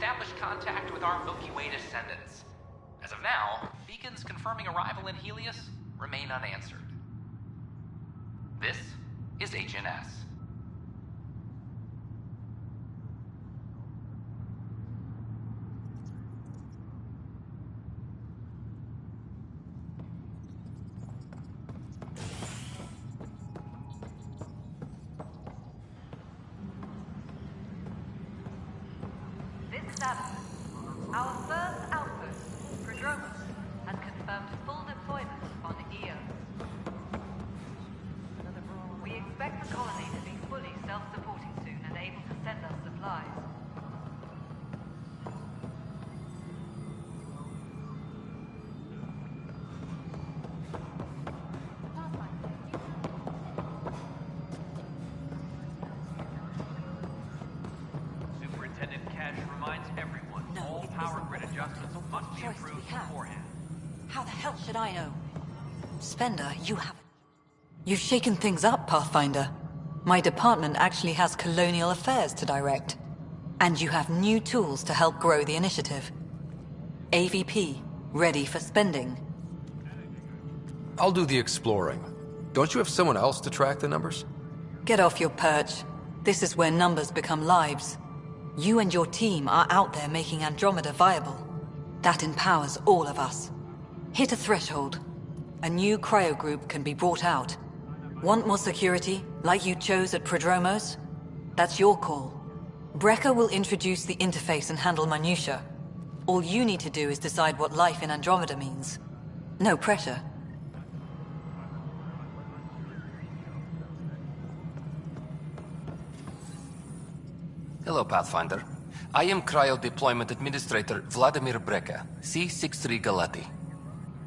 establish contact with our Milky Way descendants. As of now, beacons confirming arrival in Helios remain unanswered. This is HNS. Our first outpost, Andromeda, has confirmed full deployment on Io. We expect the colony to be fully self-supporting soon and able to send us supplies. Superintendent Cash reminds everyone all power grid adjustments must be approved beforehand. How the hell should I know? Spender, you haven't. You've shaken things up, Pathfinder. My department actually has colonial affairs to direct. And you have new tools to help grow the initiative. AVP, ready for spending. I'll do the exploring. Don't you have someone else to track the numbers? Get off your perch. This is where numbers become lives. You and your team are out there making Andromeda viable. That empowers all of us. Hit a threshold. A new cryo group can be brought out. Want more security, like you chose at Prodromos? That's your call. Brecker will introduce the interface and handle minutiae. All you need to do is decide what life in Andromeda means. No pressure. Hello, Pathfinder. I am Cryo Deployment Administrator Vladimir Brecker, C-63 Galati.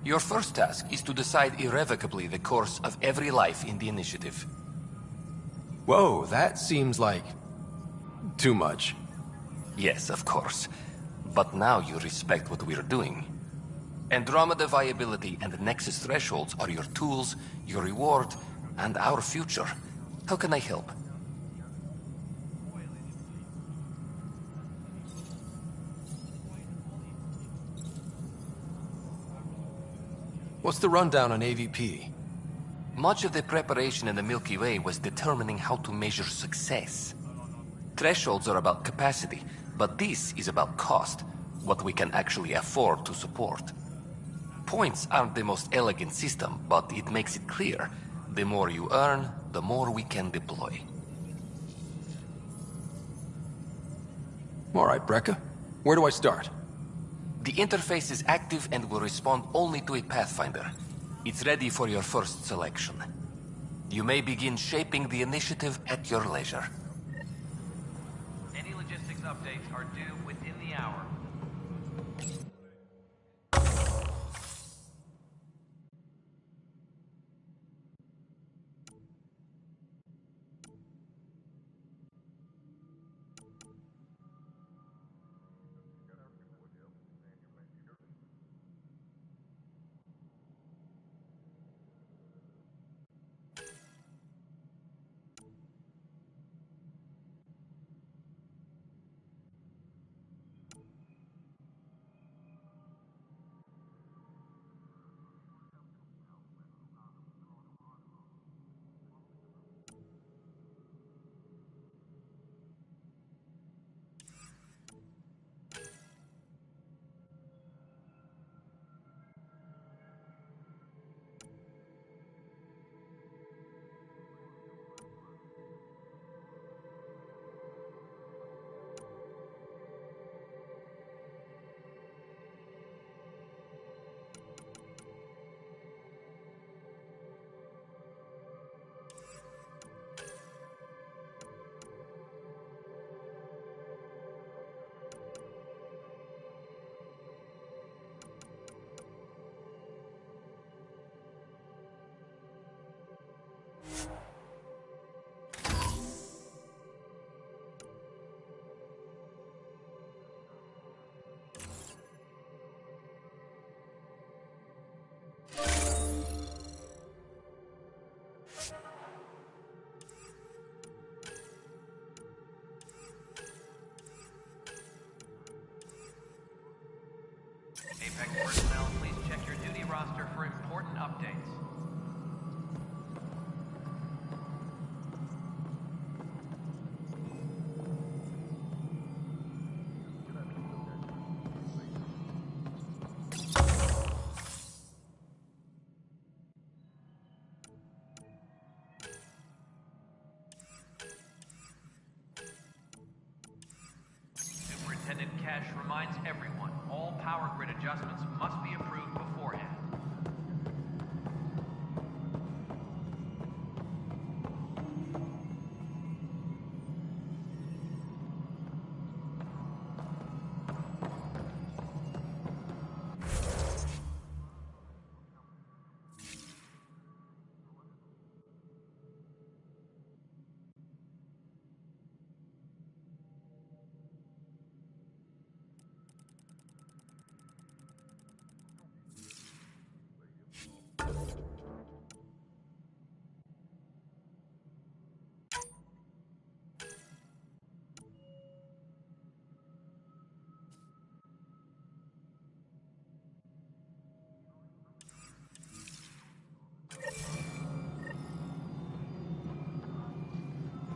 Your first task is to decide irrevocably the course of every life in the initiative. Whoa, that seems like... too much. Yes, of course. But now you respect what we're doing. Andromeda viability and Nexus thresholds are your tools, your reward, and our future. How can I help? What's the rundown on AVP? Much of the preparation in the Milky Way was determining how to measure success. Thresholds are about capacity, but this is about cost, what we can actually afford to support. Points aren't the most elegant system, but it makes it clear. The more you earn, the more we can deploy. All right, Brecker. Where do I start? The interface is active and will respond only to a Pathfinder. It's ready for your first selection. You may begin shaping the initiative at your leisure. Any logistics updates are due within the hour. Apex personnel, please check your duty roster for important updates. Superintendent Cash reminds everyone, all power grid adjustments must be approved beforehand.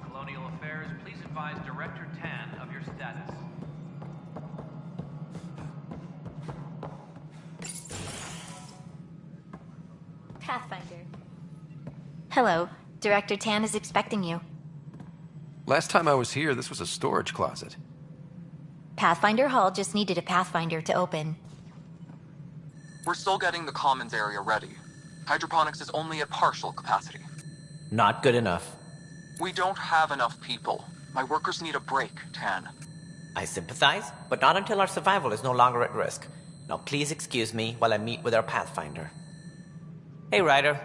Colonial Affairs, please advise Director Tan of your status. Pathfinder. Hello. Director Tan is expecting you. Last time I was here, this was a storage closet. Pathfinder Hall just needed a Pathfinder to open. We're still getting the commons area ready. Hydroponics is only at partial capacity. Not good enough. We don't have enough people. My workers need a break, Tan. I sympathize, but not until our survival is no longer at risk. Now please excuse me while I meet with our Pathfinder. Hey, Ryder.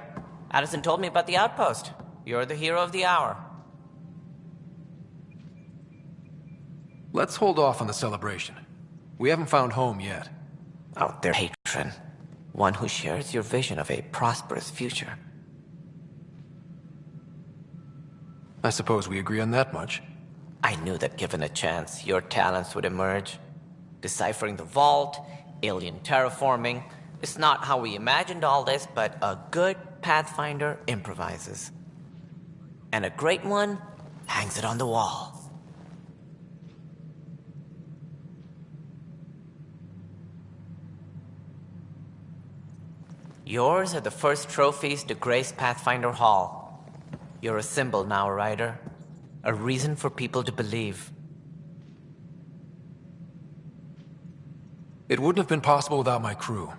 Addison told me about the outpost. You're the hero of the hour. Let's hold off on the celebration. We haven't found home yet. Oh, their patron. One who shares your vision of a prosperous future. I suppose we agree on that much. I knew that given a chance, your talents would emerge. Deciphering the vault, alien terraforming. It's not how we imagined all this, but a good Pathfinder improvises. And a great one hangs it on the wall. Yours are the first trophies to grace Pathfinder Hall. You're a symbol now, Ryder. A reason for people to believe. It wouldn't have been possible without my crew.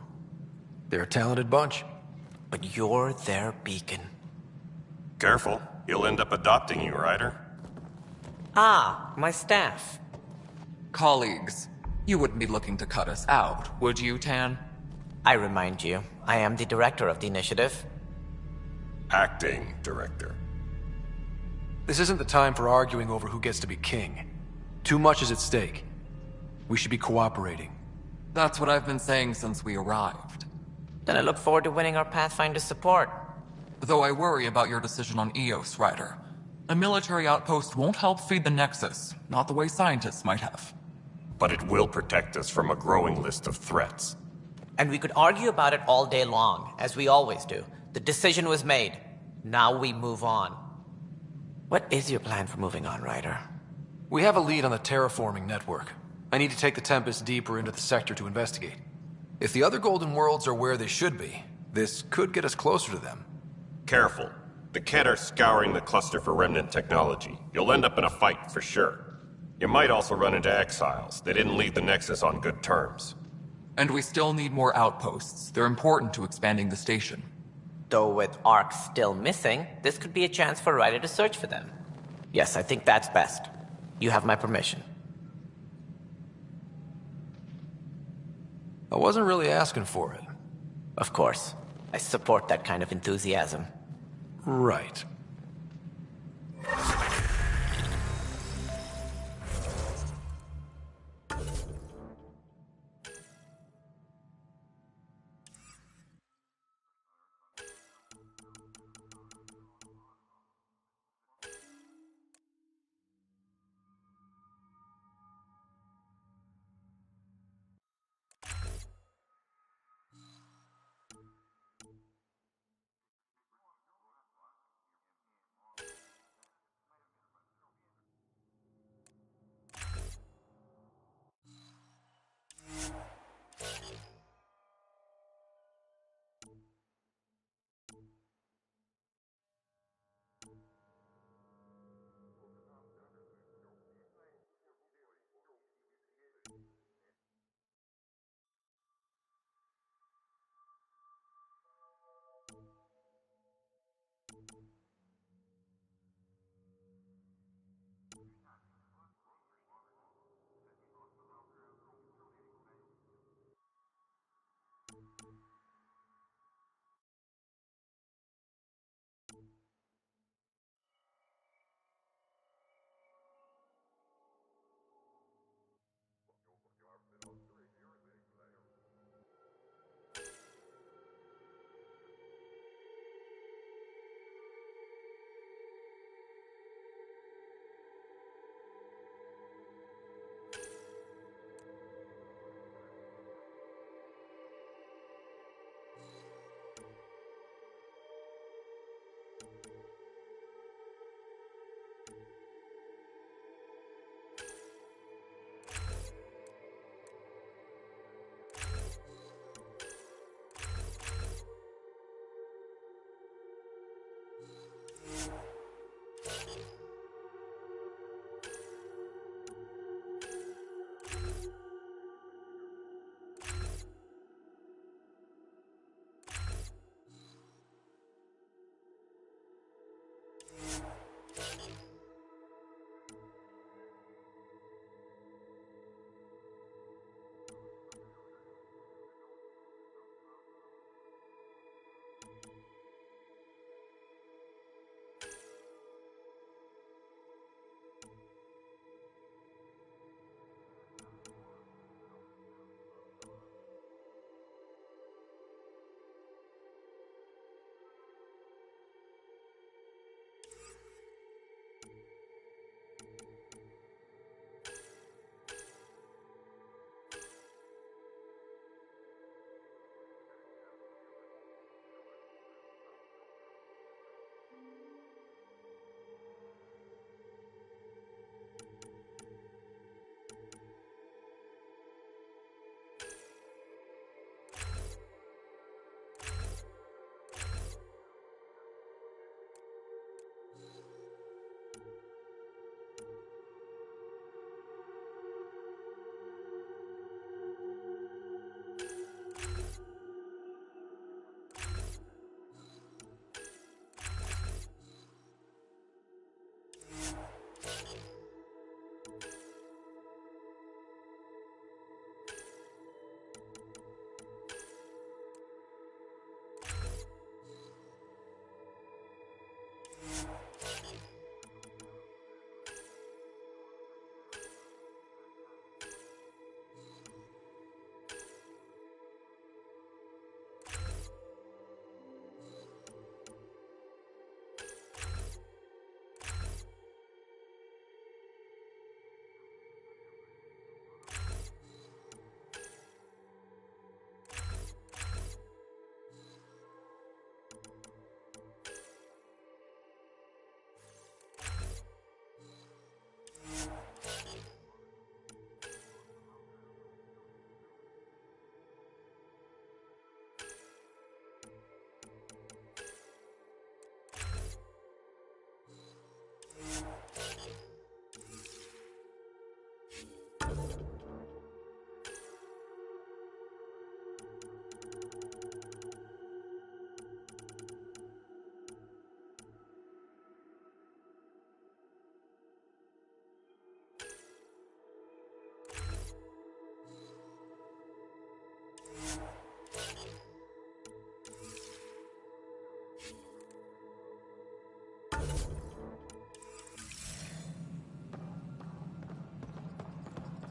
They're a talented bunch. But you're their beacon. Careful, he'll end up adopting you, Ryder. Ah, my staff. Colleagues, you wouldn't be looking to cut us out, would you, Tan? I remind you, I am the director of the initiative. Acting director. This isn't the time for arguing over who gets to be king. Too much is at stake. We should be cooperating. That's what I've been saying since we arrived. Then I look forward to winning our Pathfinder support. Though I worry about your decision on Eos, Ryder. A military outpost won't help feed the Nexus, not the way scientists might have. But it will protect us from a growing list of threats. And we could argue about it all day long, as we always do. The decision was made. Now we move on. What is your plan for moving on, Ryder? We have a lead on the terraforming network. I need to take the Tempest deeper into the sector to investigate. If the other Golden Worlds are where they should be, this could get us closer to them. Careful. The Kett are scouring the cluster for remnant technology. You'll end up in a fight for sure. You might also run into exiles. They didn't leave the Nexus on good terms. And we still need more outposts. They're important to expanding the station. Though with Ark still missing, this could be a chance for Ryder to search for them. Yes, I think that's best. You have my permission. I wasn't really asking for it. Of course. I support that kind of enthusiasm. Right.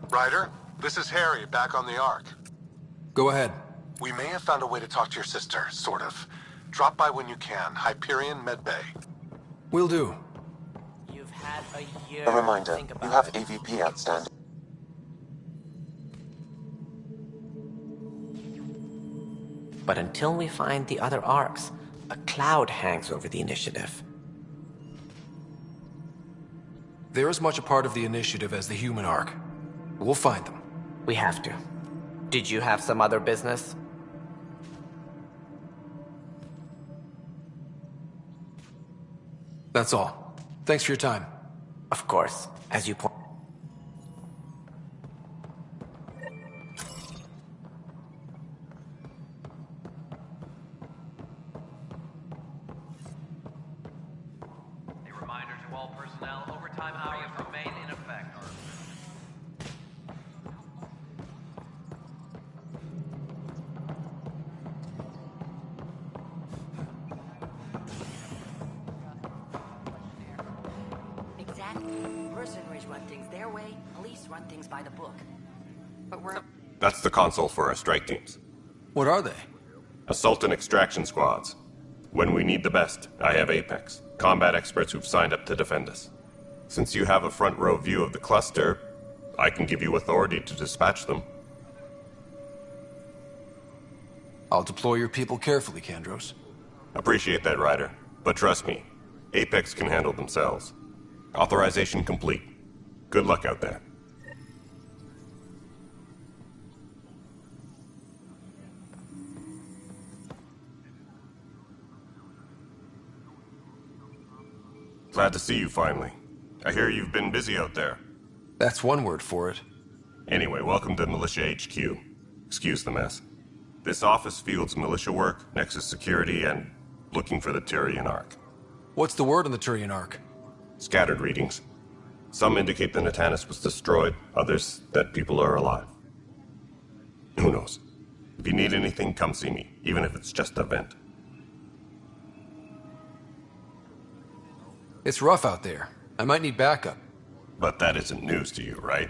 Ryder, this is Harry, back on the Ark. Go ahead. We may have found a way to talk to your sister, sort of. Drop by when you can. Hyperion Med Bay. Will do. You've had a year. A reminder, to think you about have it. AVP outstanding. But until we find the other arcs, a cloud hangs over the initiative. They're as much a part of the initiative as the human arc. We'll find them. We have to. Did you have some other business? That's all. Thanks for your time. Of course, as you point. A reminder to all personnel, overtime hours remain in effect. Exactly. Mercenaries run things their way, police run things by the book. But we're... That's the console for our strike teams. What are they? Assault and extraction squads. When we need the best, I have Apex, combat experts who've signed up to defend us. Since you have a front row view of the cluster, I can give you authority to dispatch them. I'll deploy your people carefully, Kandros. Appreciate that, Ryder. But trust me, Apex can handle themselves. Authorization complete. Good luck out there. Glad to see you finally. I hear you've been busy out there. That's one word for it. Anyway, welcome to Militia HQ. Excuse the mess. This office fields militia work, Nexus security, and looking for the Tyrian Ark. What's the word on the Tyrian arc? Scattered readings. Some indicate the Natanus was destroyed, others that people are alive. Who knows? If you need anything, come see me, even if it's just a vent. It's rough out there. I might need backup. But that isn't news to you, right?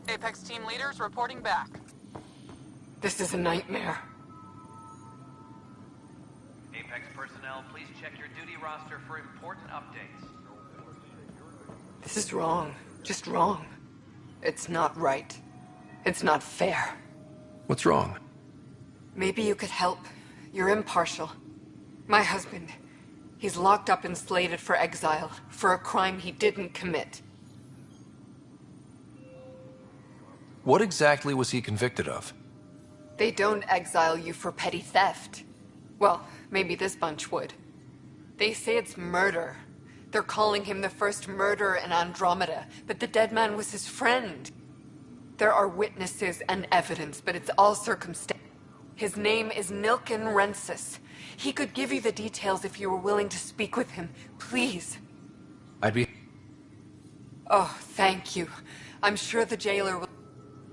Apex team leaders reporting back. This is a nightmare. Apex personnel, please check your duty roster for important updates. This is wrong. Just wrong. It's not right. It's not fair. What's wrong? Maybe you could help. You're impartial. My husband, he's locked up and slated for exile for a crime he didn't commit. What exactly was he convicted of? They don't exile you for petty theft. Well, maybe this bunch would. They say it's murder. They're calling him the first murderer in Andromeda, but the dead man was his friend. There are witnesses and evidence, but it's all circumstantial. His name is Nilken Rensis. He could give you the details if you were willing to speak with him. Please. I'd be... Oh, thank you. I'm sure the jailer will...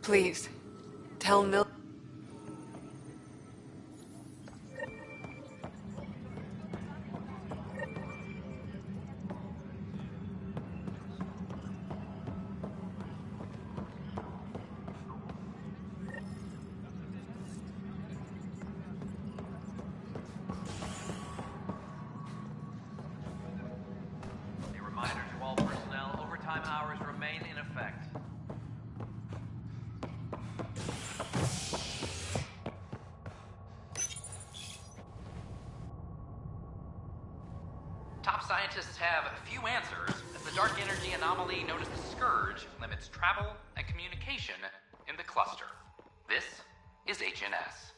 Please, tell Nil... A reminder to all personnel, overtime hours remain in effect. Top scientists have few answers, as the dark energy anomaly known as the Scourge limits travel and communication in the cluster. This is HNS.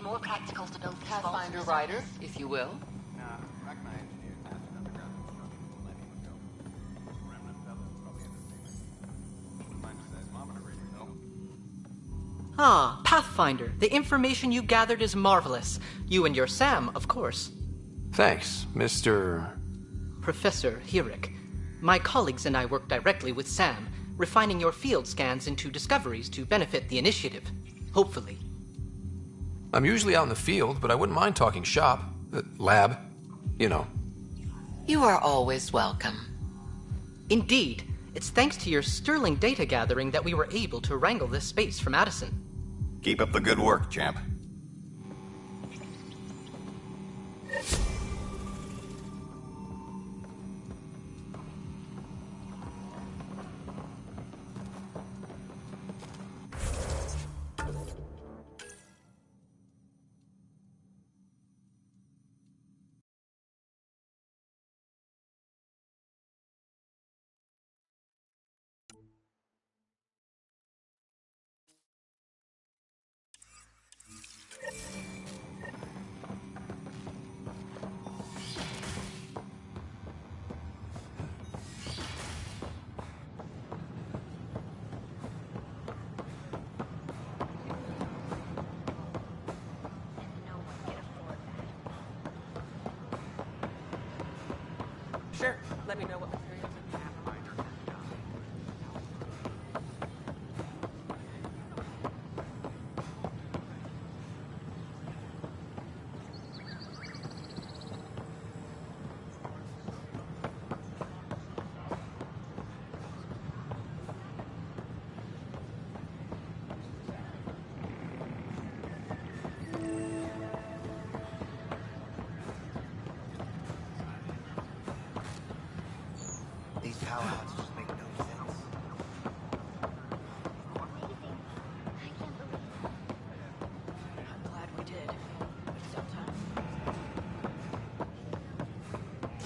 more practical to build these Pathfinder rider, if you will. Ah, Pathfinder. The information you gathered is marvelous. You and your Sam, of course. Thanks, Mr. Professor Hirik. My colleagues and I work directly with Sam, refining your field scans into discoveries to benefit the initiative. Hopefully. I'm usually out in the field, but I wouldn't mind talking shop. Lab. You know. You are always welcome. Indeed. It's thanks to your sterling data gathering that we were able to wrangle this space from Addison. Keep up the good work, champ. Sure, let me know what materials you have. These power-outs just make no sense. I'm glad we did.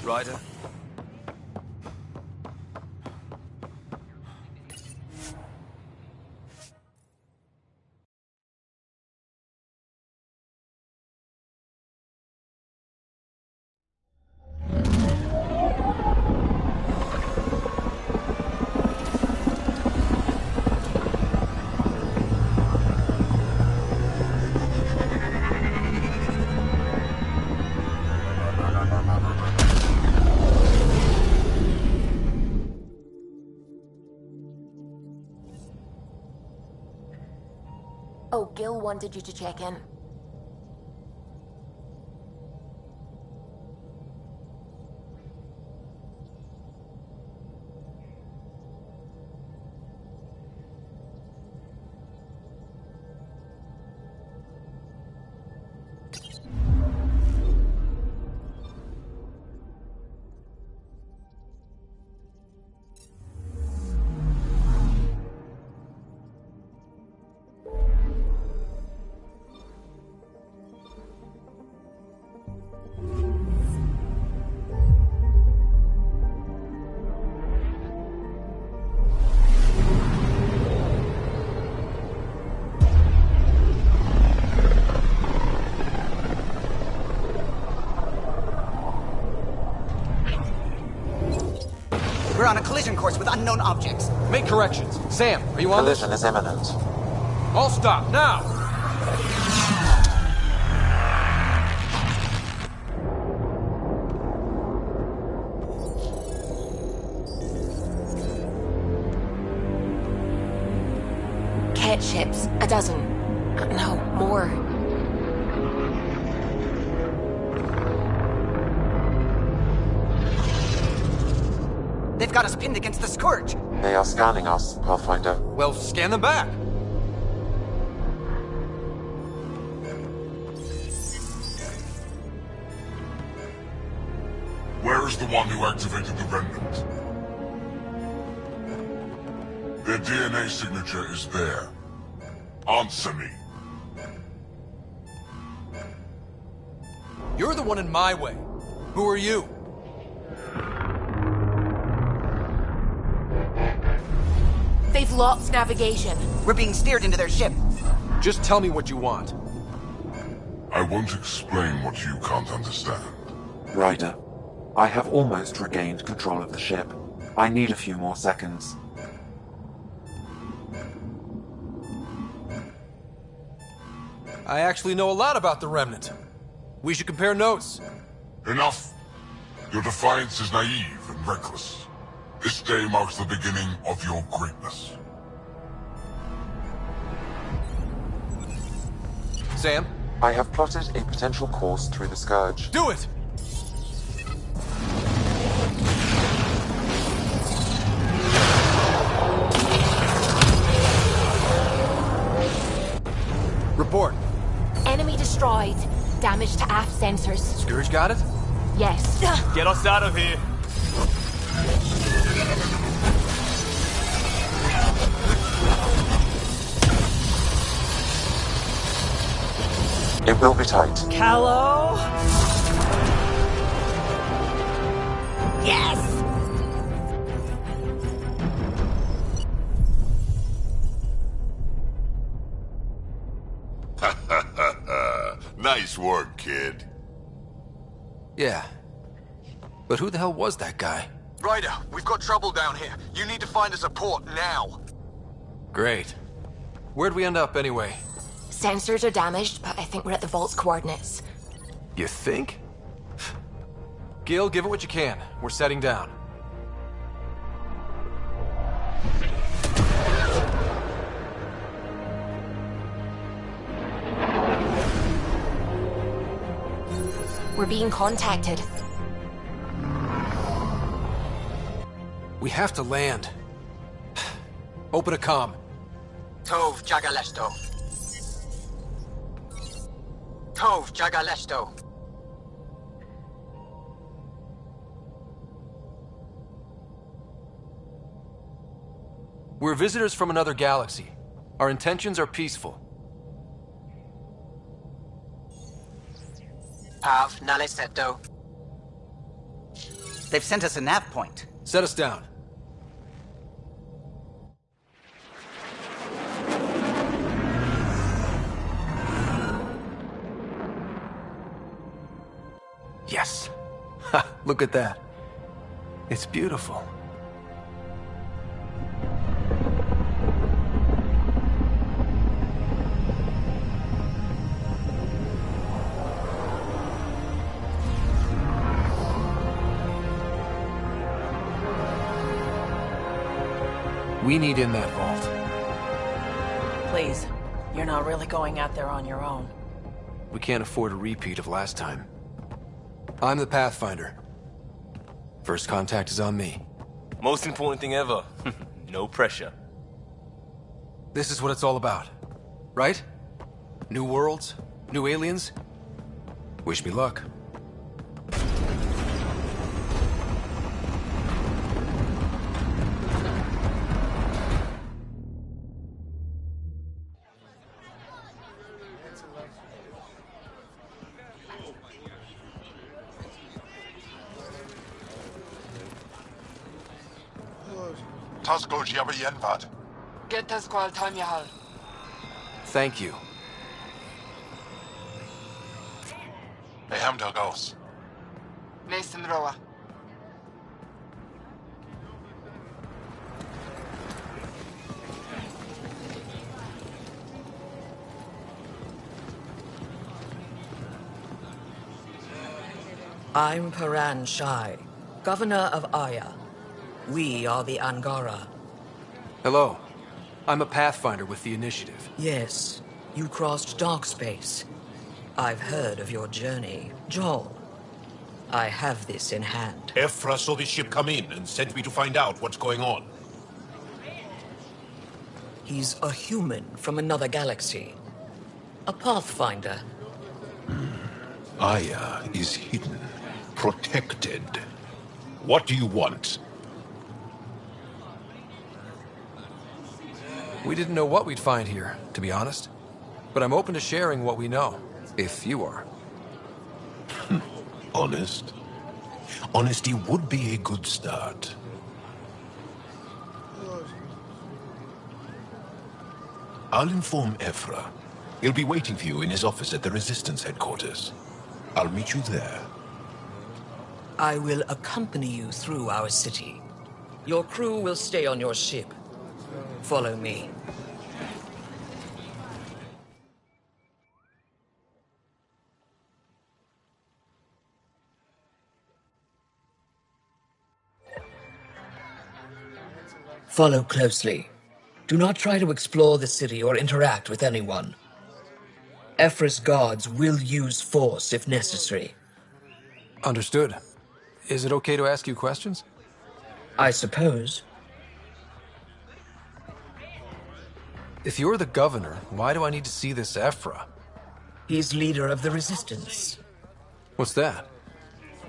Ryder? Oh, Gil wanted you to check in. We're on a collision course with unknown objects. Make corrections. Sam, are you on this? Collision is imminent. All stop, now! Cat ships. A dozen. No, more. They've got us pinned against the Scourge. They are scanning us, Pathfinder. Well, scan them back! Where is the one who activated the remnant? Their DNA signature is there. Answer me. You're the one in my way. Who are you? They've lost navigation. We're being steered into their ship. Just tell me what you want. I won't explain what you can't understand. Ryder, I have almost regained control of the ship. I need a few more seconds. I actually know a lot about the Remnant. We should compare notes. Enough! Your defiance is naive and reckless. This day marks the beginning of your greatness. Sam? I have plotted a potential course through the Scourge. Do it! Report. Enemy destroyed. Damage to aft sensors. Scourge got it? Yes. Get us out of here. It will be tight. Callow? Yes! Nice work, kid. Yeah. But who the hell was that guy? Ryder, we've got trouble down here. You need to find us a port now. Great. Where'd we end up anyway? Sensors are damaged, but I think we're at the vault's coordinates. You think? Gil, give it what you can. We're setting down. We're being contacted. We have to land. Open a comm. Tov Jagalesto. Tov Jagalesto. We're visitors from another galaxy. Our intentions are peaceful. Pav Naleseto. They've sent us a nav point. Set us down. Yes. Ha, look at that. It's beautiful. We need in that vault. Please, you're not really going out there on your own. We can't afford a repeat of last time. I'm the Pathfinder. First contact is on me. Most important thing ever. No pressure. This is what it's all about, right? New worlds, new aliens. Wish me luck. Tasgo Jabba Yenvad. Get the squall time Yahal. Thank you. Hamdel goes. Nathan Roa. I'm Paran Shai, Governor of Aya. We are the Angara. Hello. I'm a Pathfinder with the Initiative. Yes, you crossed dark space. I've heard of your journey, Joel. I have this in hand. Ephra saw this ship come in and sent me to find out what's going on. He's a human from another galaxy. A Pathfinder. Aya is hidden, protected. What do you want? We didn't know what we'd find here, to be honest. But I'm open to sharing what we know, if you are. Honest? Honesty would be a good start. I'll inform Ephra. He'll be waiting for you in his office at the Resistance headquarters. I'll meet you there. I will accompany you through our city. Your crew will stay on your ship. Follow me. Follow closely. Do not try to explore the city or interact with anyone. Ephra's guards will use force if necessary. Understood. Is it okay to ask you questions? I suppose. If you're the governor, why do I need to see this Ephra? He's leader of the Resistance. What's that?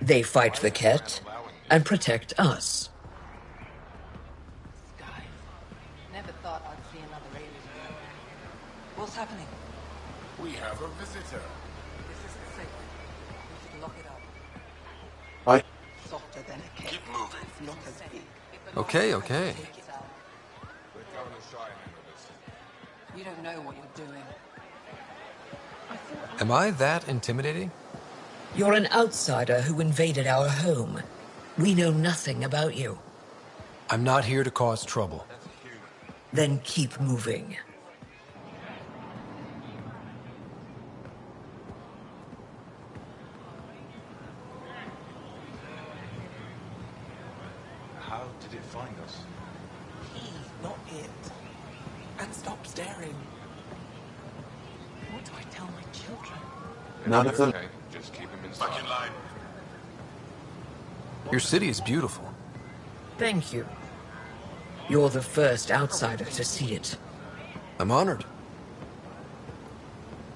They fight the Ket and protect us. Never thought I'd see another alien. What's happening? We have a visitor. This isn't safe. We should lock it up. I... Softer than a cat. Keep moving. It's not as big. Okay, okay. You don't know what you're doing. Am I that intimidating? You're an outsider who invaded our home. We know nothing about you. I'm not here to cause trouble. Then keep moving. How did it find us? He, not it. And stop staring. What do I tell my children? None of them... Okay, just keep him inside. Back in line. Your city is beautiful. Thank you. You're the first outsider to see it. I'm honored.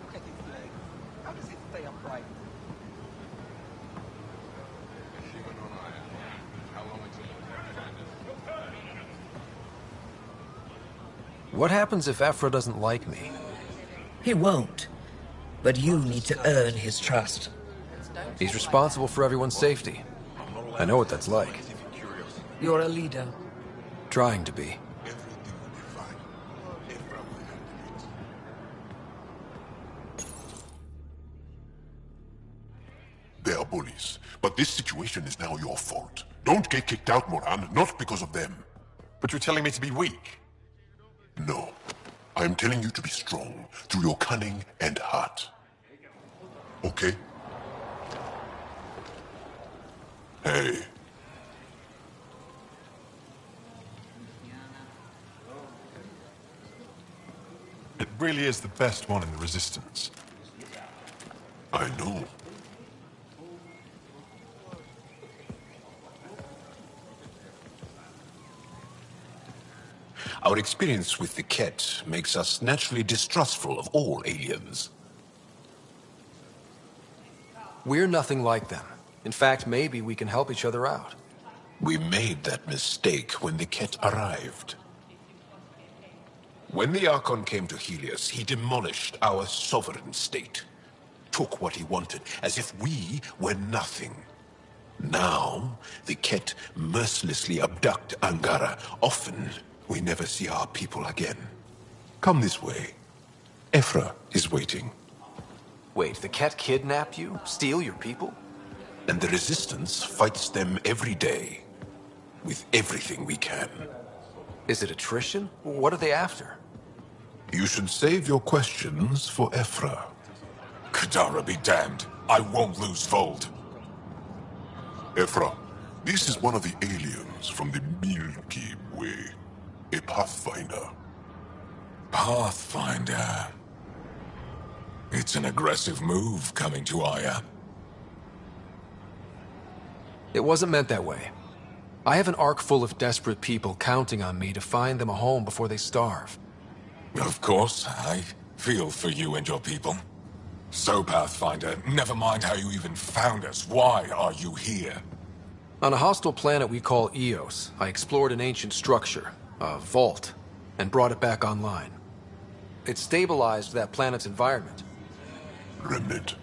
Look at his leg. How does it stay upright? What happens if Ephra doesn't like me? He won't. But you need to earn his trust. He's responsible for everyone's safety. I know what that's like. You're a leader. Trying to be. They are bullies, but this situation is now your fault. Don't get kicked out, Moran, not because of them. But you're telling me to be weak? No. I am telling you to be strong through your cunning and heart. Okay? Hey. It really is the best one in the Resistance. I know. Our experience with the Ket makes us naturally distrustful of all aliens. We're nothing like them. In fact, maybe we can help each other out. We made that mistake when the Ket arrived. When the Archon came to Helios, he demolished our sovereign state. Took what he wanted, as if we were nothing. Now, the Ket mercilessly abduct Angara. Often, we never see our people again. Come this way. Ephra is waiting. Wait, the Ket kidnapped you? Steal your people? And the Resistance fights them every day. With everything we can. Is it attrition? What are they after? You should save your questions for Ephra. Kadara be damned. I won't lose Vold. Ephra, this is one of the aliens from the Milky Way. A Pathfinder. Pathfinder. It's an aggressive move coming to Aya. It wasn't meant that way. I have an ark full of desperate people counting on me to find them a home before they starve. Of course, I feel for you and your people. So, Pathfinder, never mind how you even found us. Why are you here? On a hostile planet we call Eos, I explored an ancient structure, a vault, and brought it back online. It stabilized that planet's environment. Remnant.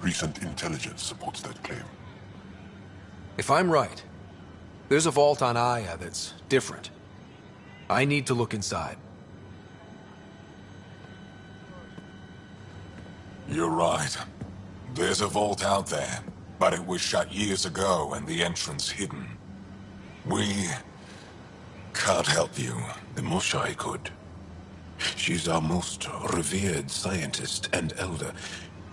Recent intelligence supports that claim. If I'm right, there's a vault on Aya that's different. I need to look inside. You're right. There's a vault out there, but it was shut years ago and the entrance hidden. We can't help you. The Moshai could. She's our most revered scientist and elder.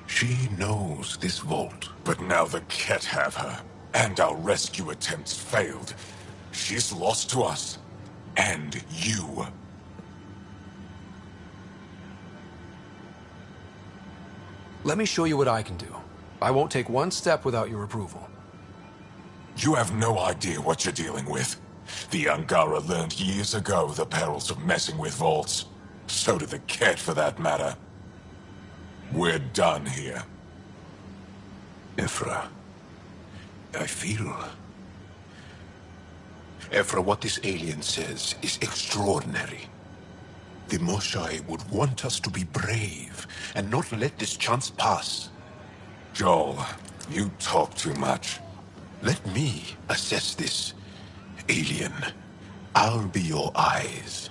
She knows this vault. But now the Ket have her, and our rescue attempts failed. She's lost to us. And you. Let me show you what I can do. I won't take one step without your approval. You have no idea what you're dealing with. The Angara learned years ago the perils of messing with vaults. So did the Ket, for that matter. We're done here. Ephra, I feel... Ephra, what this alien says is extraordinary. The Moshai would want us to be brave and not let this chance pass. Joel, you talk too much. Let me assess this, alien. I'll be your eyes.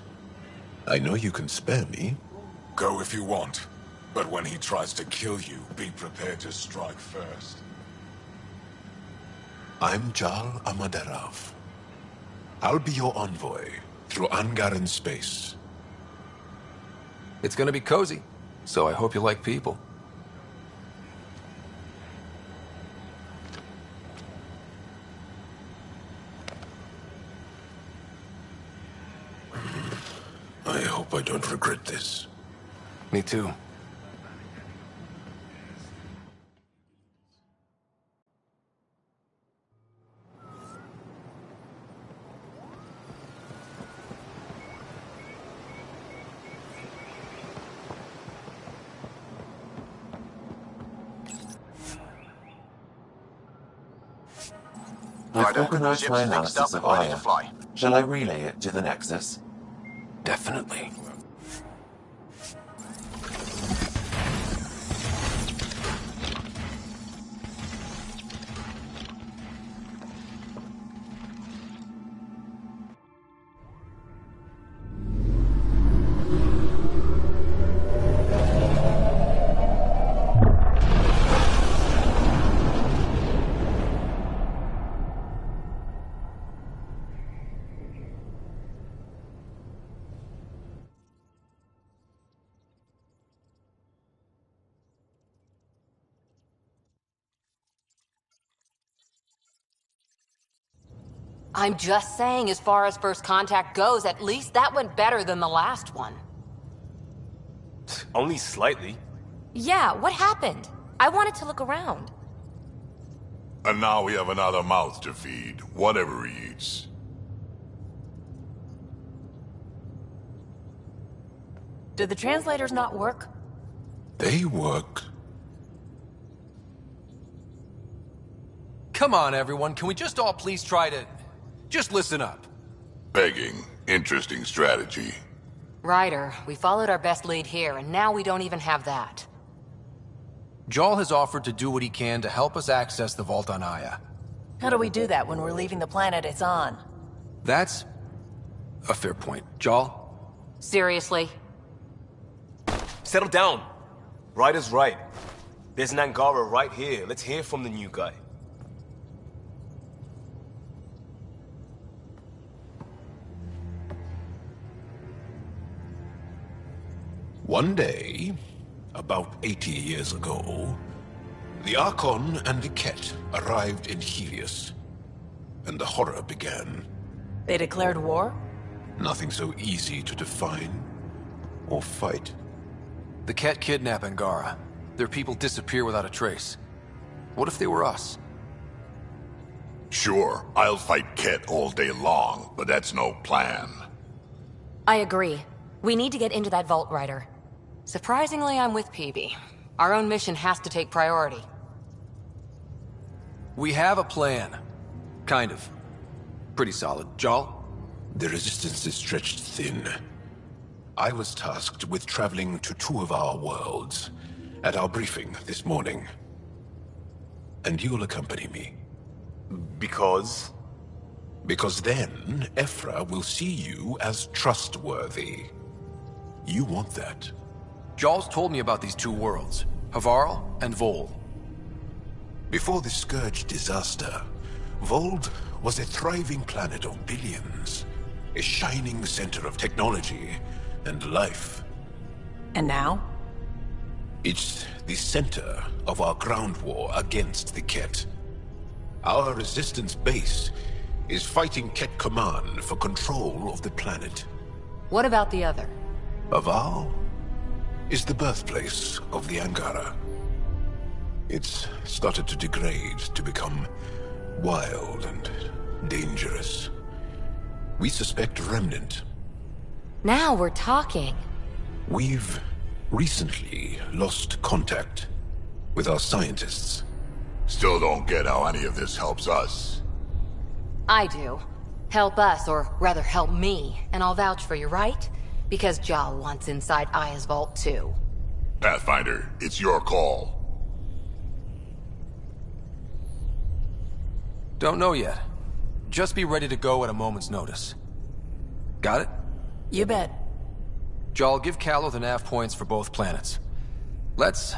I know you can spare me. Go if you want. But when he tries to kill you, be prepared to strike first. I'm Jal Amaderav. I'll be your envoy through Angaran space. It's gonna be cozy, so I hope you like people. I hope I don't regret this. Me too. I've organized my analysis of Aya. Shall I relay it to the Nexus? Definitely. I'm just saying, as far as first contact goes, at least that went better than the last one. Only slightly. Yeah, what happened? I wanted to look around. And now we have another mouth to feed, whatever he eats. Did the translators not work? They work. Come on, everyone. Can we just all please try to... just listen up? Begging. Interesting strategy. Ryder, we followed our best lead here, and now we don't even have that. Jal has offered to do what he can to help us access the vault on Aya. How do we do that when we're leaving the planet it's on? That's... a fair point. Jal? Seriously? Settle down. Ryder's right. There's an Angara right here. Let's hear from the new guy. One day, about 80 years ago, the Archon and the Ket arrived in Helios, and the horror began. They declared war? Nothing so easy to define or fight. The Ket kidnap Angara. Their people disappear without a trace. What if they were us? Sure, I'll fight Ket all day long, but that's no plan. I agree. We need to get into that vault, Ryder. Surprisingly, I'm with PB. Our own mission has to take priority. We have a plan. Kind of. Pretty solid. Jal? The resistance is stretched thin. I was tasked with traveling to two of our worlds at our briefing this morning. And you'll accompany me. Because? Because then, Ephra will see you as trustworthy. You want that. Jal's told me about these two worlds. Havarl and Vol. Before the Scourge disaster, Vold was a thriving planet of billions. A shining center of technology and life. And now? It's the center of our ground war against the Ket. Our resistance base is fighting Ket Command for control of the planet. What about the other? Aval is the birthplace of the Angara. It's started to degrade, to become wild and dangerous. We suspect Remnant. Now we're talking. We've recently lost contact with our scientists. Still don't get how any of this helps us. I do. Help us, or rather help me, and I'll vouch for you, right? Because Jal wants inside Aya's vault too. Pathfinder, it's your call. Don't know yet. Just be ready to go at a moment's notice. Got it? You bet. Jal, give Callow the nav points for both planets. Let's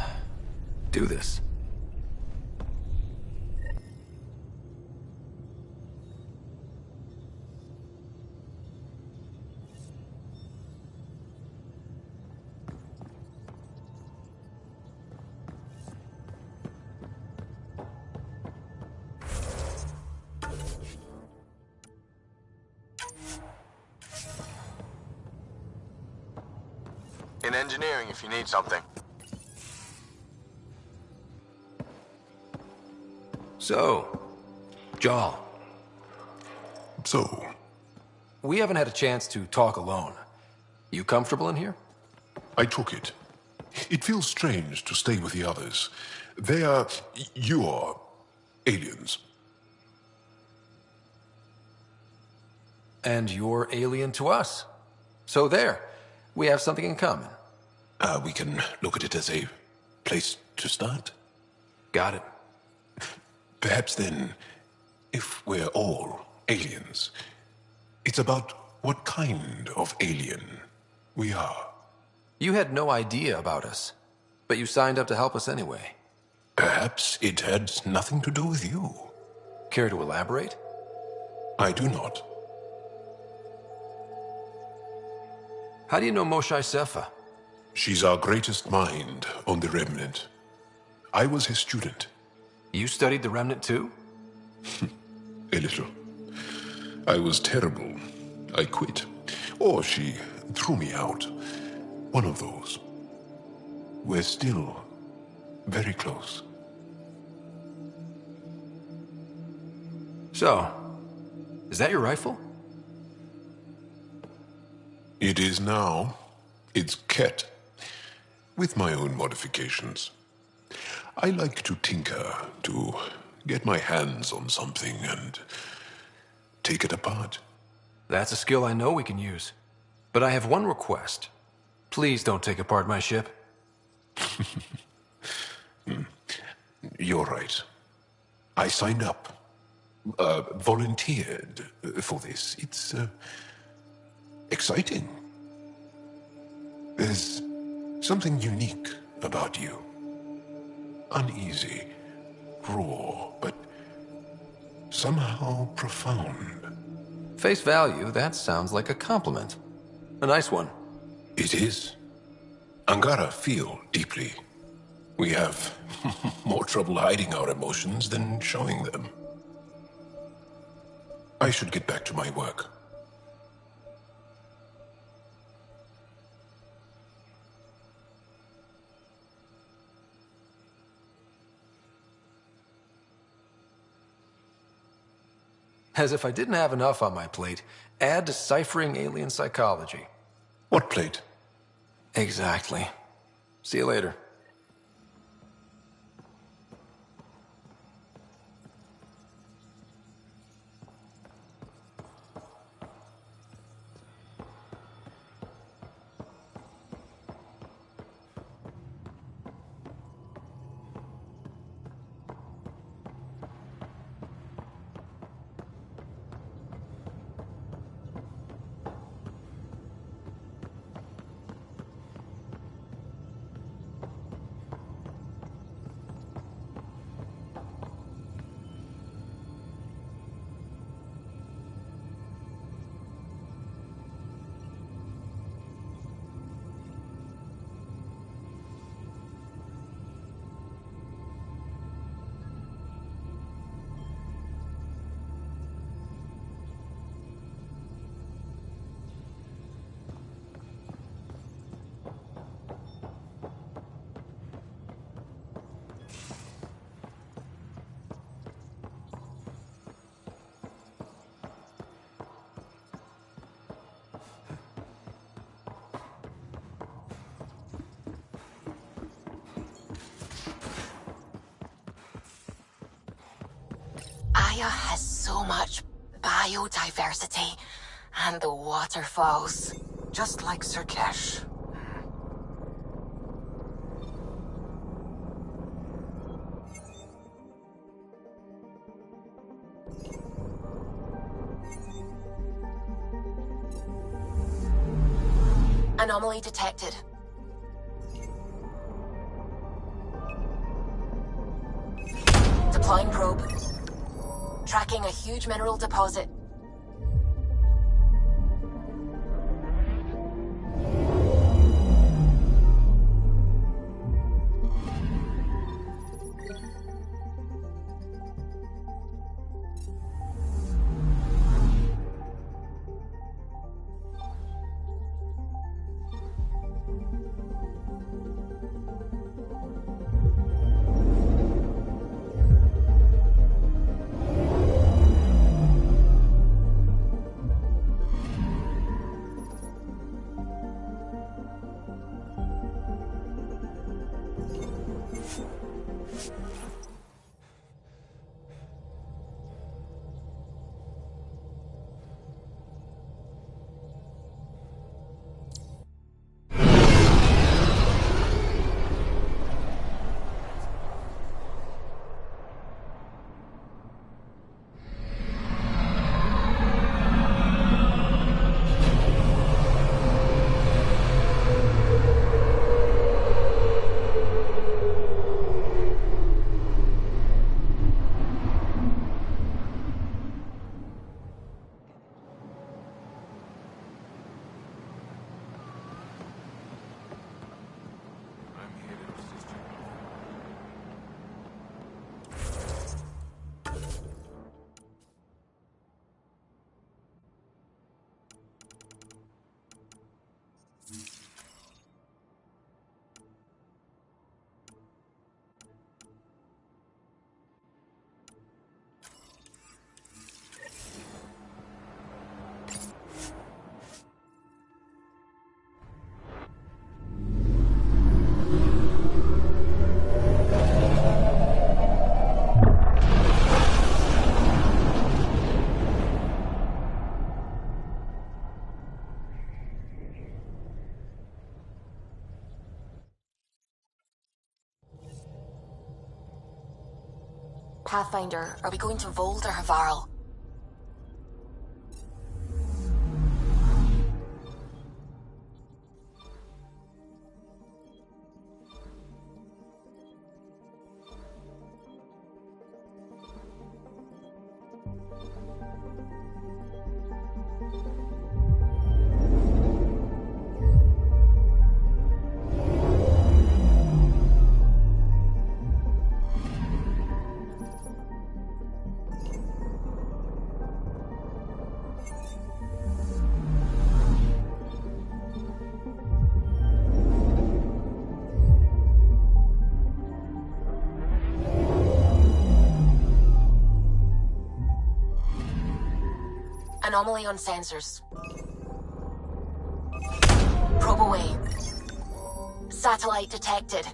do this. In engineering if you need something. So, Jal. So? We haven't had a chance to talk alone. You comfortable in here? I took it. It feels strange to stay with the others. You're aliens. And you're alien to us. So there. We have something in common. We can look at it as a place to start. Got it. Perhaps then, if we're all aliens, it's about what kind of alien we are. You had no idea about us, but you signed up to help us anyway. Perhaps it had nothing to do with you. Care to elaborate? I do not. How do you know Moshae Sefa? She's our greatest mind on the Remnant. I was his student. You studied the Remnant too? A little. I was terrible. I quit. Or she threw me out. One of those. We're still very close. So, is that your rifle? It is now. It's Ket. With my own modifications. I like to tinker, to get my hands on something and take it apart. That's a skill I know we can use. But I have one request. Please don't take apart my ship. You're right. I signed up. Volunteered for this. It's exciting. There's something unique about you. Uneasy, raw, but somehow profound. Face value, that sounds like a compliment. A nice one. It is. Angara feel deeply. We have more trouble hiding our emotions than showing them. I should get back to my work. As if I didn't have enough on my plate, add deciphering alien psychology. What plate? Exactly. See you later. Gaia has so much biodiversity, and the waterfalls. Just like Sirkesh. Anomaly detected. Deploying probe. Tracking a huge mineral deposit. Pathfinder, are we going to Vold or Havarl? Anomaly on sensors. Probe away. Satellite detected.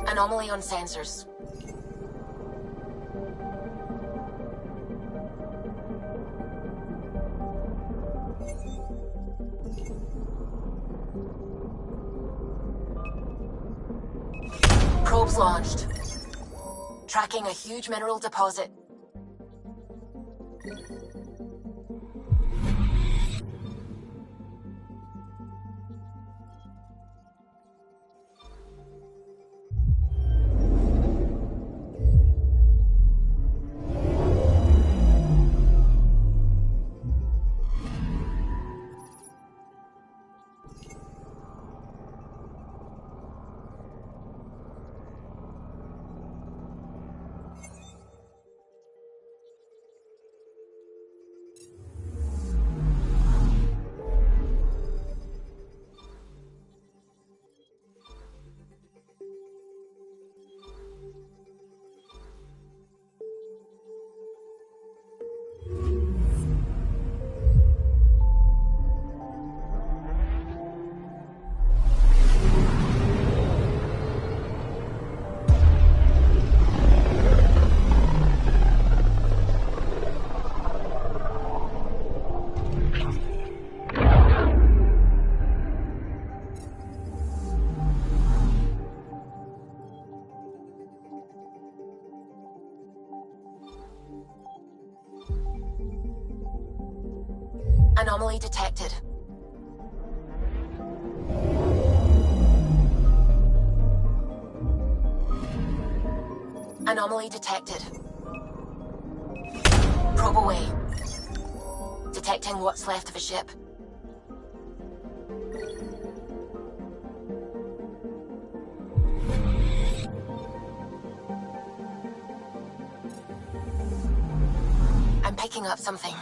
Anomaly on sensors. Probes launched. Tracking a huge mineral deposit. Anomaly detected. Anomaly detected. Probe away. Detecting what's left of a ship. I'm picking up something.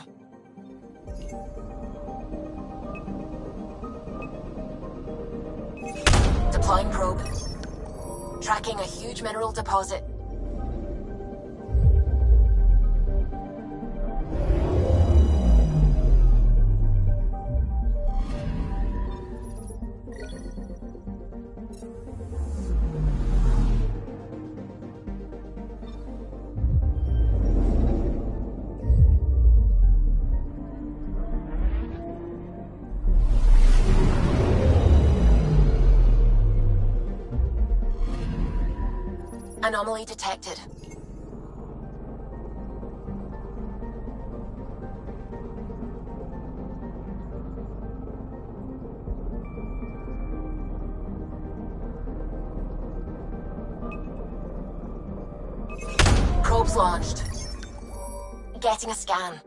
Deploying probe. Tracking a huge mineral deposit. Anomaly detected. Probes launched. Getting a scan.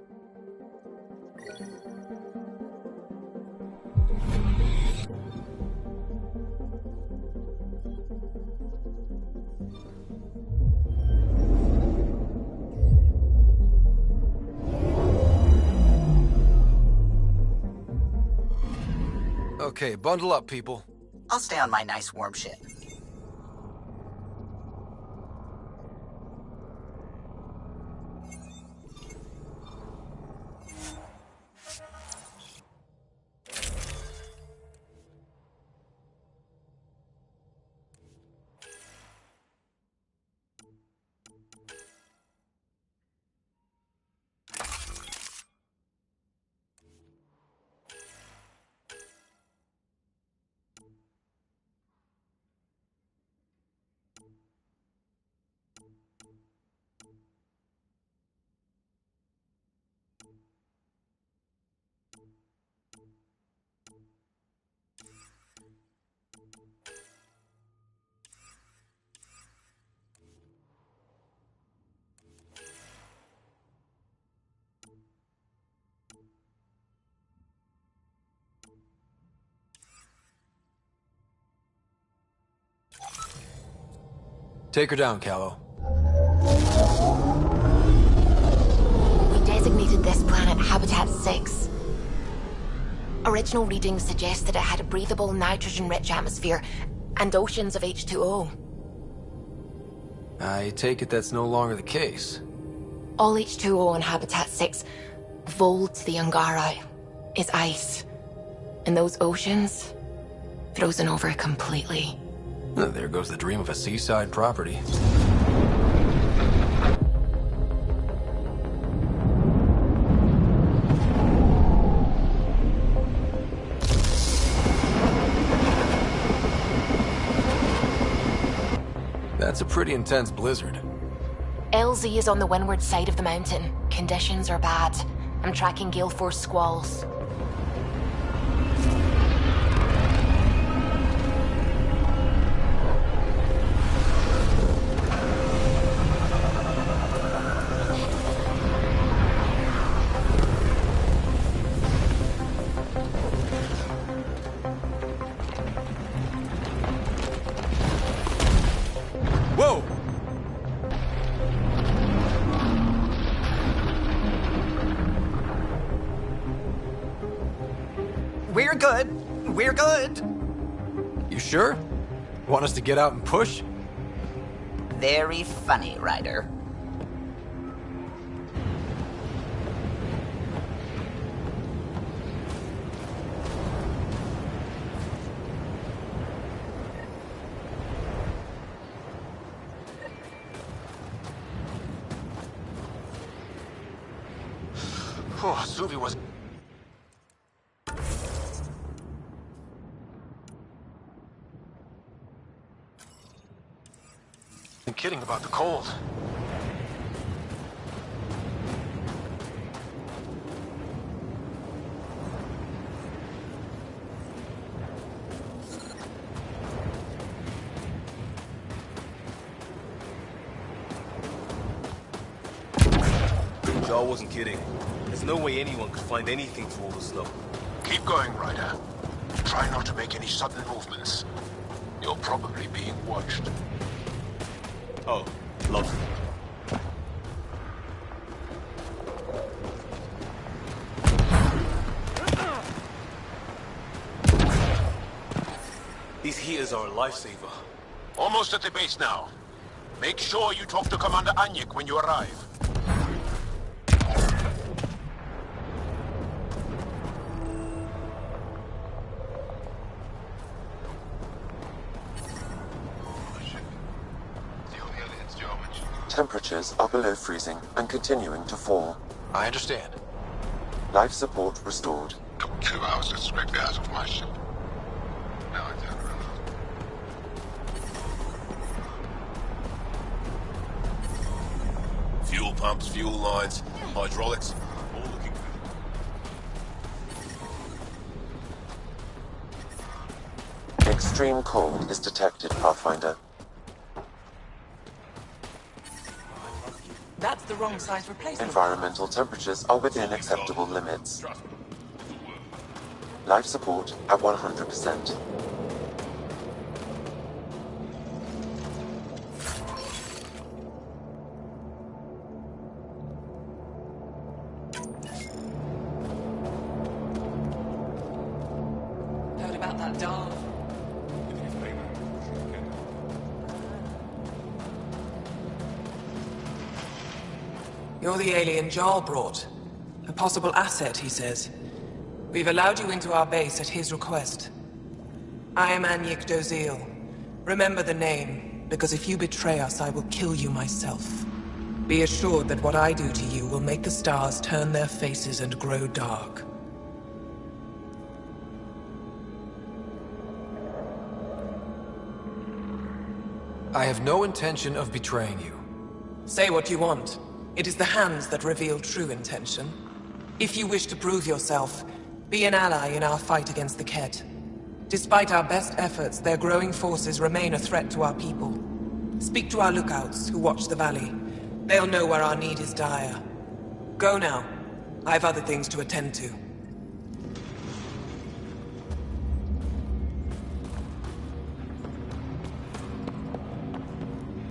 Okay, bundle up, people. I'll stay on my nice warm ship. Take her down, Callow. We designated this planet Habitat 6. Original readings suggest that it had a breathable, nitrogen-rich atmosphere and oceans of H2O. I take it that's no longer the case. All H2O on Habitat 6, Vold to the Angara, is ice. And those oceans, frozen over completely. There goes the dream of a seaside property. That's a pretty intense blizzard. LZ is on the windward side of the mountain. Conditions are bad. I'm tracking gale force squalls. Whoa! We're good. We're good. You sure? Want us to get out and push? Very funny, Ryder. Oh, Suvi was... kidding about the cold. Jar wasn't kidding. There's no way anyone could find anything through all the snow. Keep going, Ryder. Try not to make any sudden movements. You're probably being watched. Oh, lovely. These heaters are a lifesaver. Almost at the base now. Make sure you talk to Commander Anyik when you arrive. Temperatures are below freezing and continuing to fall. I understand. Life support restored. Took 2 hours to scrape the out of my ship. Now I turn around. Fuel pumps, fuel lines, hydraulics, all looking good. Extreme cold is detected, Pathfinder. That's the wrong size replacement. Environmental temperatures are within acceptable limits. Life support at 100%. Heard about that dog? You're the alien Jarl brought. A possible asset, he says. We've allowed you into our base at his request. I am Anyik Dozil. Remember the name, because if you betray us, I will kill you myself. Be assured that what I do to you will make the stars turn their faces and grow dark. I have no intention of betraying you. Say what you want. It is the hands that reveal true intention. If you wish to prove yourself, be an ally in our fight against the Ket. Despite our best efforts, their growing forces remain a threat to our people. Speak to our lookouts, who watch the valley. They'll know where our need is dire. Go now. I have other things to attend to.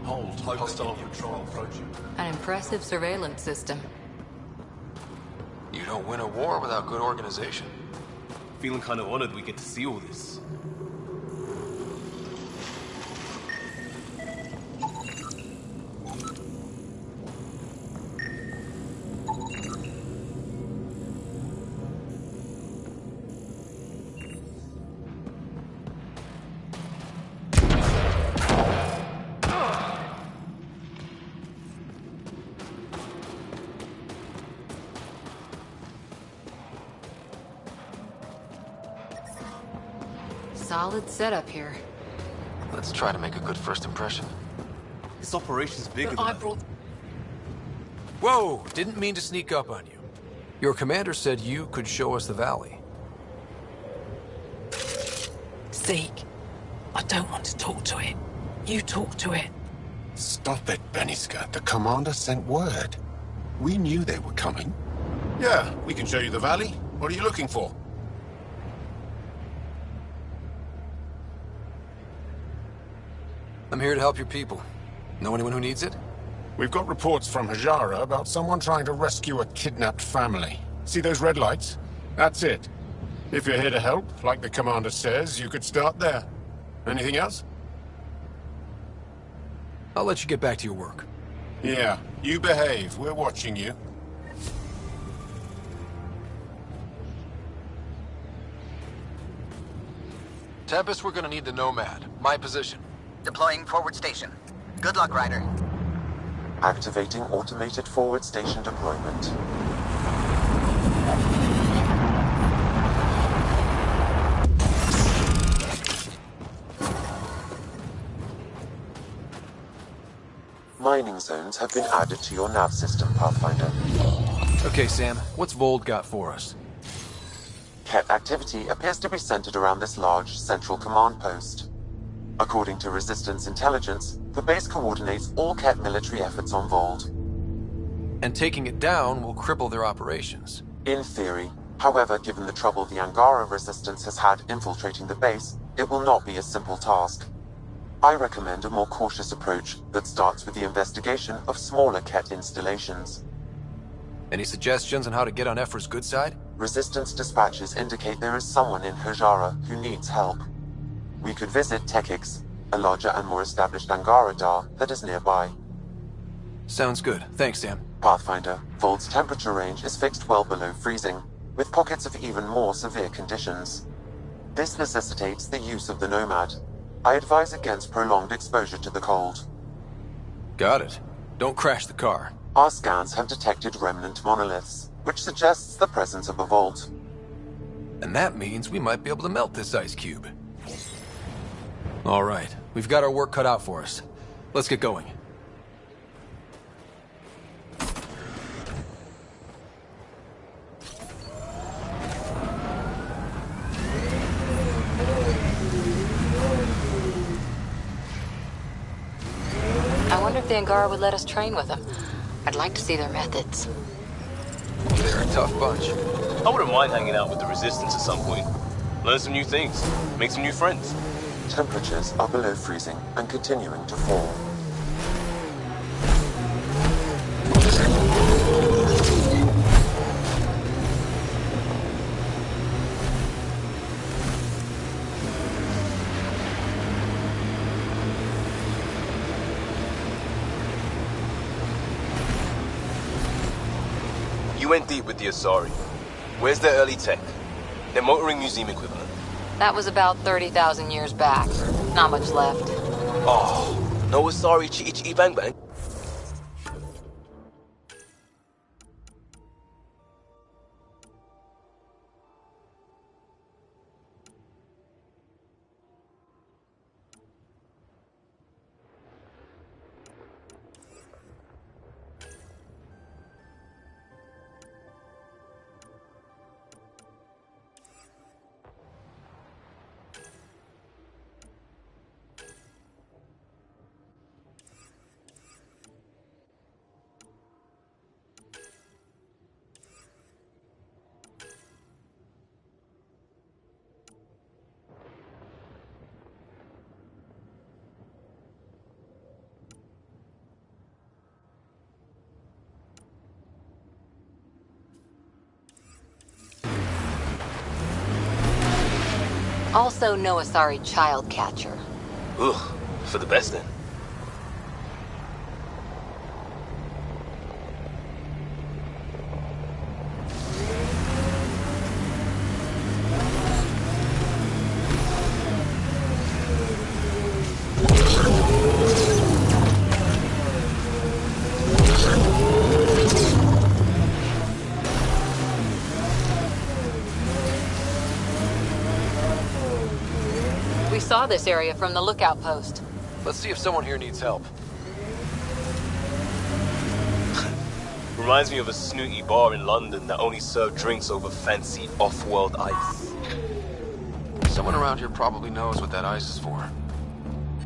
Hold. Hostile patrol approaching. An impressive surveillance system. You don't win a war without good organization. Feeling kind of honored we get to see all this. Solid setup here. Let's try to make a good first impression. This operation's bigger than Whoa! Didn't mean to sneak up on you. Your commander said you could show us the valley. Zeke, I don't want to talk to it. You talk to it. Stop it, Beniska. The commander sent word. We knew they were coming. Yeah, we can show you the valley. What are you looking for? I'm here to help your people. Know anyone who needs it? We've got reports from Hajara about someone trying to rescue a kidnapped family. See those red lights? That's it. If you're here to help, like the commander says, you could start there. Anything else? I'll let you get back to your work. Yeah, you behave. We're watching you. Tempest, we're gonna need the Nomad. My position. Deploying forward station. Good luck, Ryder. Activating automated forward station deployment. Mining zones have been added to your nav system, Pathfinder. Okay, Sam, what's Vold got for us? Ket activity appears to be centered around this large central command post. According to Resistance intelligence, the base coordinates all Ket military efforts on Vold. And taking it down will cripple their operations. In theory. However, given the trouble the Angara resistance has had infiltrating the base, it will not be a simple task. I recommend a more cautious approach that starts with the investigation of smaller Ket installations. Any suggestions on how to get on Ephra's good side? Resistance dispatches indicate there is someone in Hajara who needs help. We could visit Tekix, a larger and more established Angara Dar that is nearby. Sounds good. Thanks, Sam. Pathfinder, Volt's temperature range is fixed well below freezing, with pockets of even more severe conditions. This necessitates the use of the Nomad. I advise against prolonged exposure to the cold. Got it. Don't crash the car. Our scans have detected remnant monoliths, which suggests the presence of a vault. And that means we might be able to melt this ice cube. All right, we've got our work cut out for us. Let's get going. I wonder if the Angara would let us train with them. I'd like to see their methods. They're a tough bunch. I wouldn't mind hanging out with the Resistance at some point. Learn some new things. Make some new friends. Temperatures are below freezing and continuing to fall. You went deep with the Asari. Where's their early tech? Their motoring museum equivalent. That was about 30,000 years back. Not much left. Oh, no Asari chitty chitty bang bang. Also no Asari child catcher. Ugh, for the best then. Saw this area from the lookout post. Let's see if someone here needs help. Reminds me of a snooty bar in London that only served drinks over fancy off-world ice. Someone around here probably knows what that ice is for.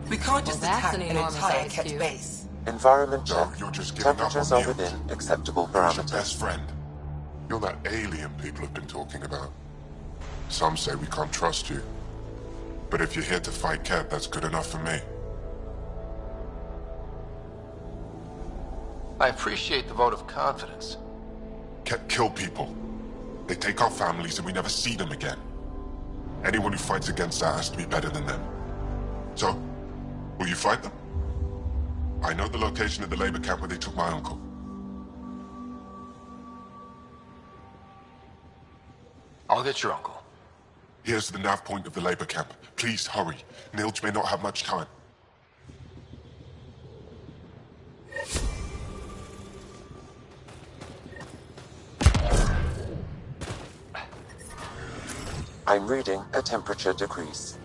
We can't just attack an entire Ket Ket base. Environment check. No, you're just giving up Temperatures on are mute. within acceptable Who's your parameters. best friend? You're that alien people have been talking about. Some say we can't trust you. But if you're here to fight Ket, that's good enough for me. I appreciate the vote of confidence. Ket kill people. They take our families and we never see them again. Anyone who fights against that has to be better than them. So, will you fight them? I know the location of the labor camp where they took my uncle. I'll get your uncle. Here's the nav point of the labor camp. Please hurry. Nilj may not have much time. I'm reading a temperature decrease.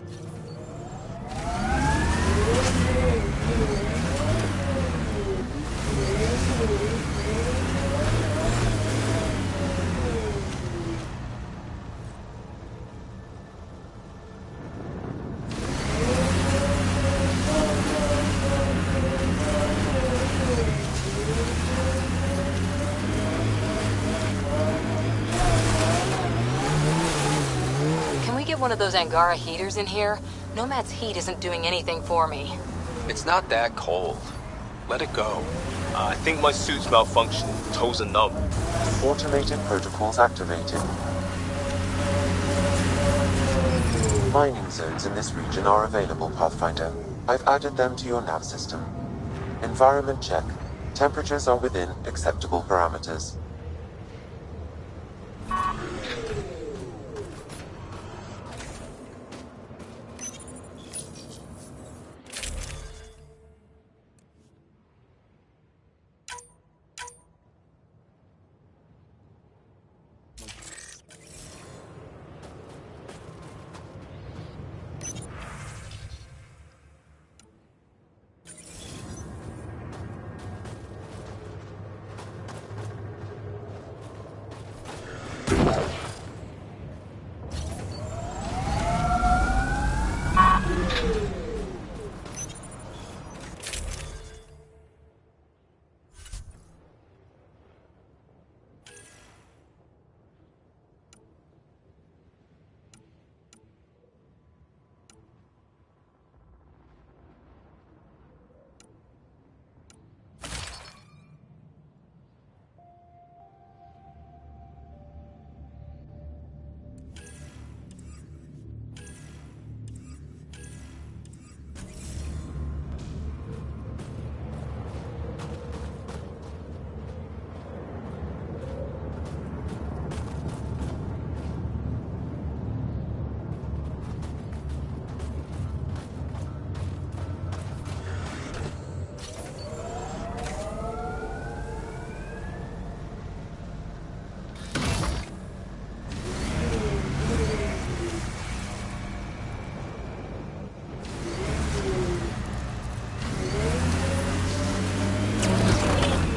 one of those Angara heaters in here, Nomad's heat isn't doing anything for me. It's not that cold. Let it go. I think my suit's malfunctioning. Toes are numb. Automated protocols activated. Mining zones in this region are available, Pathfinder. I've added them to your nav system. Environment check. Temperatures are within acceptable parameters.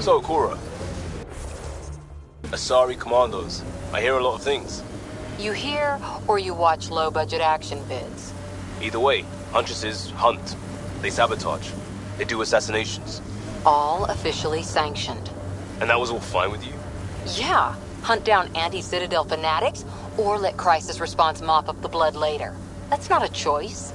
So, Cora. Asari Commandos. I hear a lot of things. You hear or you watch low-budget action vids? Either way, Huntresses hunt. They sabotage. They do assassinations. All officially sanctioned. And that was all fine with you? Yeah. Hunt down anti-Citadel fanatics, or let crisis response mop up the blood later. That's not a choice.